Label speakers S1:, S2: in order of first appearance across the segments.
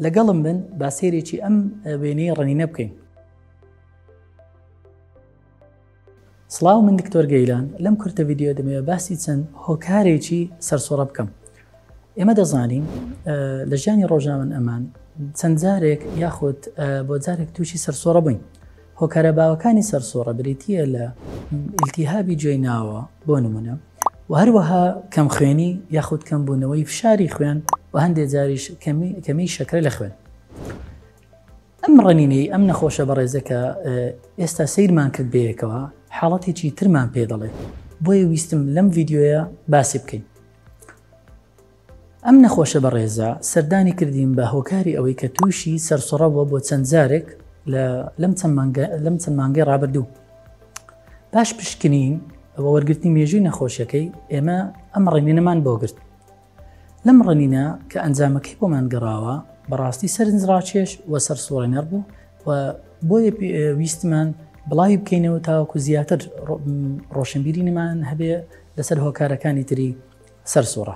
S1: لەگەڵم بن با سێرێکی ئەم وێنەی ڕەنینە بکەین. سڵاو، من دکتۆر گەیلان لەم کورتە ڤیدیۆ دەمەوێت باسی چەند هۆکارێکی سەرسوڕە بکەم. ئێمە دەزانین لە ژیانی ڕۆژنامەن ئەمان چەند جارێک یاخود بۆ جارێک تووشی سەرسوڕە بووین. هۆکارە باوەکانی سەرسوڕە بریتیە لە ئیلتیهابی گوێی ناوە بۆ نمونە، و هەروەها کەم خوێنی یاخود کەم بوونەوەی فشاری خوێن و هەندێک جاریش کەمی شەکرە لە خوێن. ئەم ڕەنینەی ئەم نەخۆشە بەڕێزەکە ئێستا سیرمان کرد بەیەکەوە، حاڵەتێکی ترمان پێ دەڵێ، بۆیە ویستم لەم ڤیدیۆیە باسی بکەین. ئەم نەخۆشە بەڕێزە سەردانی کردیم بە هۆکاری ئەوەی کە تووشی سەرسوڕەوە بۆ چەند جارێک لەم چەند مانگەی ڕابردوو. باش پشکنین ئەوە وەرگرتنی مێژووی نەخۆشیەکەی ئێمە ئەم ڕەنینەمان بۆ گرت. لەم ڕەنینە کە ئەنجامەکەی بۆمان گەڕاوە بەڕاستی سەرنجڕاکێش و سەرسوڕێنەر بوو، و بۆیە ویستمان بڵاوی بکەینەوە تاوەکو زیاتر ڕۆشنبیرینمان هەبێ لەسەر هۆکارەکانی تری سەرسوڕە.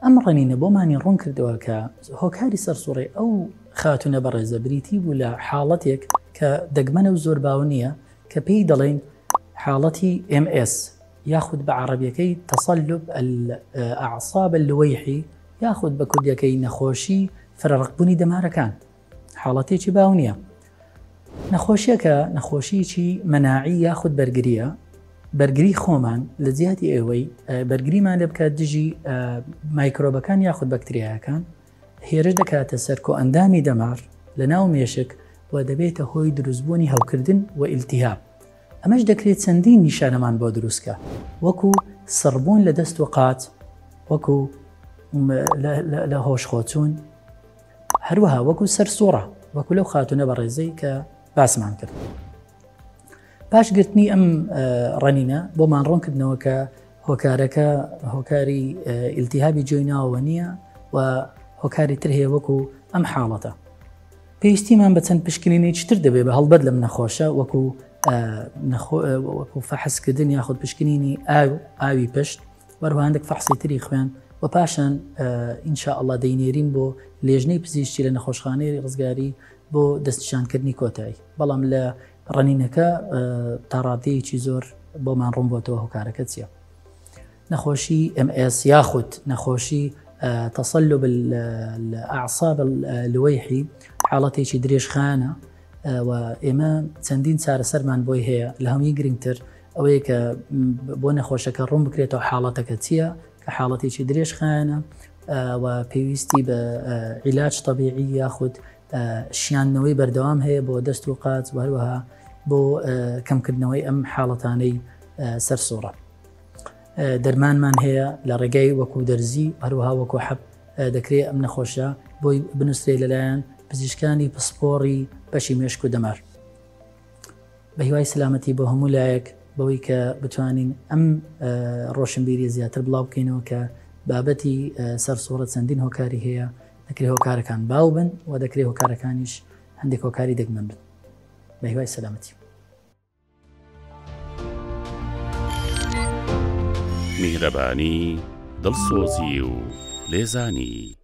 S1: ئەم ڕەنینە بۆمانی ڕوون کردەوە کە هۆکاری سەرسوڕێ ئەو خاتونە بەڕێزە بریتی بوو لە حاڵەتێک کە دەگمەنە و زۆر باو نییە کە پێی دەڵێن حاڵەتی MS یاخود بە عەرەبیەکەی تەسەلب الأعصاب اللوەیحی یاخود بە کوردیەکەی نەخۆشی فرەرەقبوونی دەمارەکان. حاڵەتێکی باو نییە. نەخۆشیەکە نەخۆشیی مەناعی یاخود بەرگریە. بەرگری خۆمان لە جیاتی ئێوەی بەرگریمان لێ بکات دژی مایکرۆبەکان یاخود بەکتریاکان، هێرش دەکاتە سەر کۆئەندامی دەمار لە ناو مێشک و دەبێتە هۆی دروستبوونی هەوکردن و ئیلتیهاب. ئەمەش دەکرێت چەندین نیشانەمان بۆ دروستکە، وەکو سڕبوون لە دەست و قات، وەکو لە هۆش خۆچوون، هەروەها وەکو سەرسوڕە، وەکو لەو خاتونە بەڕێزەی کە باسمان کرد. پاشگرتنی ئەم ڕەنینە بۆمان ڕوونکردنەوە کە هۆکارەکە هۆکاری ئیلتیهابی گوێی ناوەوە نییە و هۆکاری تر هەیە وەکو ئەم حاڵەتە. پێویستیمان بە چەند پشکنینێکی تر دەبێت بە هەڵبەت لەم نەخۆشە، وەکو فەحسکردن یاخود پشکنینی ئاوی پشت، وەروە هەندێک فەحسی تری خوێن، و پاشان ئینشاءالله دەینێرین بۆ لێژنەی پزیشکی لە نەخۆشخانەی ڕزگاری بۆ دەستنیشانکردنی کۆتایی. بەڵام لە ڕەنینەکە تا ڕادەیەکی زۆر بۆمان ڕوون بۆتەوە هۆکارەکە چییە. نەخۆشی MS یاخود نەخۆشی تەسەلب الأعصاب اللوەیحی حاڵەتێکی درێژخایەنە، و ئێمە چەندین چارەسەرمان بۆی هەیە. لە هەمووی گرنگتر ئەوەیە کە بۆ نەخۆشەکە ڕوون بکرێتەوە حاڵەتەکە چییە، کە حاڵەتێکی درێژخایەنە و پێویستی بە عیلاج طەبیعی یاخود شیاندنەوەی بەردەوام هەیە بۆ دەست و قات، و هەروەها بۆ کەمکردنەوەی ئەم حاڵەتانەی سەرسوڕە. دەرمانمان هەیە لە ڕێگەی وەکو دەرزی، هەروەها وەکو حەب دەکرێت ئەم نەخۆشە بۆی بنووسرێت لەلایەن پزیشکانی پسپۆڕی بەشی مێشک و دەمار. بە هیوای سلامەتی بۆ هەموو لایەک بەوەی کە بتوانین ئەم ڕۆشنبیری زیاتر بڵاو بکەینەوە کە بابەتی سەرسوڕە چەندین هۆکاری هەیە، دەکرێت هۆکارەکان باو بن و دەکرێت هۆکارەکانیش هەندێک هۆکاری دەگمەن بن. بە هیوای سلامەتی.
S2: میهرەبانی، دڵسۆزی و لێزانی.